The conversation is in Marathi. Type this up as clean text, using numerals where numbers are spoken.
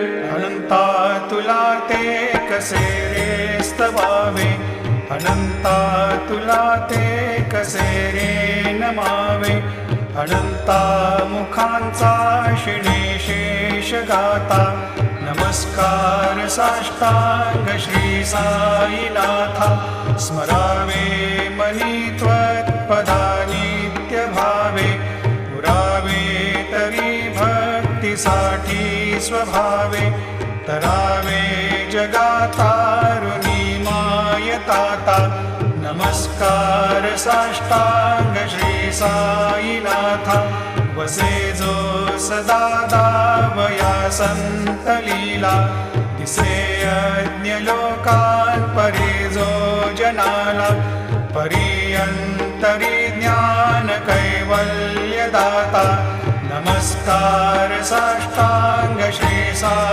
अनंता तुला ते कसे रे स्तवावे, अनंता तुला ते कसे रे नमावे. अनंता मुखांचा शिणे शेष गाता, नमस्कार साष्टांग श्री साईनाथा. स्मरावे मनी त्वत्पदा नित्य भावे, पुरावे तरी भक्तीसाठी स्वभावे. तरावे जगातारुणी मायताता, नमस्कार साष्टांग श्री साईनाथा. वसे जो सदा दावया संत लीला, दिसे यज्ञ लोकान परे जो जनाला. परियंतरी ज्ञान कैवल्य दाता, नमस्कार साष्टांग श्री साई.